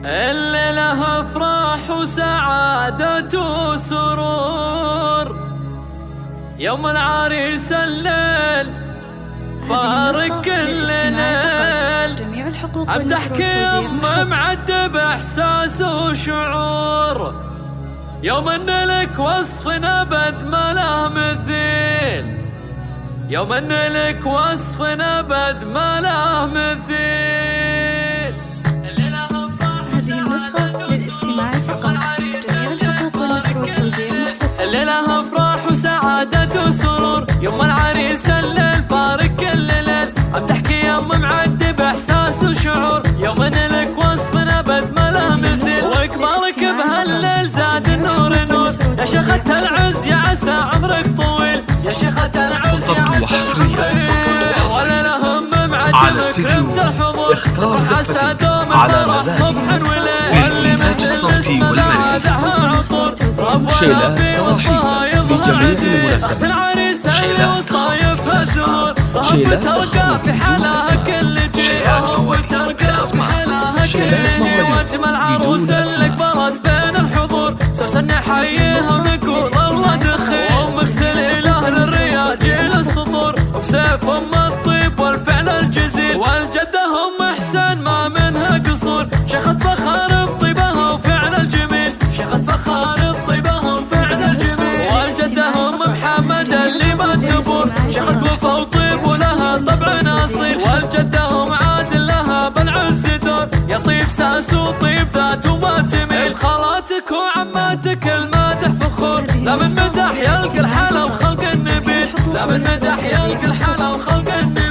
اللي له افراح وسعادة وسرور، يوم العريس الليل فارق كل ليل، امدحك يما معدب احساس وشعور، يوم ان لك وصف ابد ما له مثيل، يوم ان لك وصف ابد ما له مثيل. هذه النسخة للاستماع فقط، جميع الحقوق والنشر والتوزيع محفوظ. الليلة افراح وسعادة وسرور، يوم العريس الليل فارق كل ليل، امدحك يما معدب احساس وشعور، يوم ان لك وصف ابد ما له مثيل، واقبالك بهالليل زاد النور نور، يا شيخة العز يا عسى عمرك طويل، يا شيخة العز يا عسى عمرك طويل، ولا لهم معدب كرمت الحضور، عسى دوم الفرح صبح وليل، واللي مثل اسم لاذعها عطور، ربنا في وصفها يظهر عديل، اخت العريس اللي وصايفها زهور، رهب ترقى في حلاها كل جيل، رهب ترقى في حلاها كل جيل، واجمل عروس اللي قبرت بين الحضور، سوسن نحييها ونقول الله دخيل، ومغسل اله للرياجيل السطور، وبسيف ام الطيب والفعل الجزيل، والجده ام احسان ما منها قصور، شيخة فخر بطيبها وفعل الجميل، شيخة فخر بطيبها وفعل الجميل، والجده ام محمد اللي ما تبور، شيخة وفا وطيب ولها طبع اصيل، والجده ام عادل لها بالعز دور، يا طيب ساس وطيب ذات وما تميل، خالاتك وعماتك المادح فخور، لا من مدح يلقى الحلا وخلق النبيل، لا من مدح يلقى الحلا وخلق النبيل.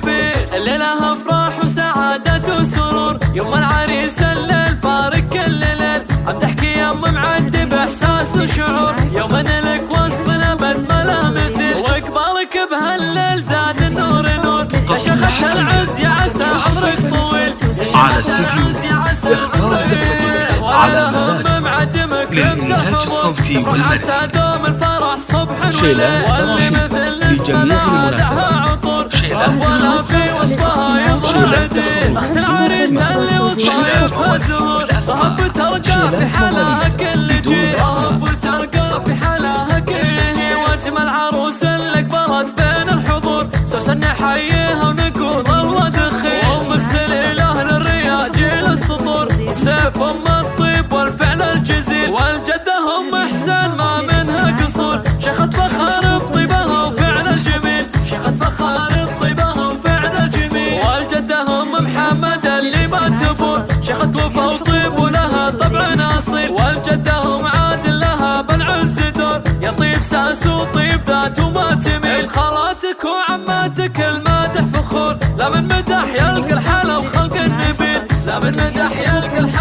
الليلة افراح وسعادة وسرور، يوم العريس الليل فارق كل ليل، امدحك يما معدب احساس وشعور، يوم ان لك وصف ابد ما له مثيل، واقبالك بهالليل زاد النور نور، يا شيخة العز يا عسى عمرك طويل، يا شيخة العز يا عسى عمرك طويل، ولا هم معدمك للإنتاج الصوتي والمرئي، عسى دوم الفرح صبح وليل، واللي مثل اسم لاذعها عطور، ربنا في وصفها يظهر عديل، اخت العريس اللي وصايفها زهور، رهب ترقى في حلاها كل جيل، رهب ترقى في حلاها كل جيل، واجمل عروس اللي قبرت بين الحضور، سوسن نحييها ونقول الله دخيل، ومغسل اله للرياجيل السطور، بسيف ام الطيب والفعل الجزيل، والجده ام احسان ما منها قصور، شيخة فخر بطيبها وفعل الجميل، شيخة فخر بطيبها وفعل الجميل، والجده ام محمد اللي ما تبور، شيخة وفا وطيب ولها طبع اصيل، والجده ام عادل لها بالعز دور، يا طيب ساس وطيب ذات وما تميل، خالاتك وعماتك المادح فخور، لا من مدح يلقى الحلا وخلق النبيل، لا من مدح يلقى الحلا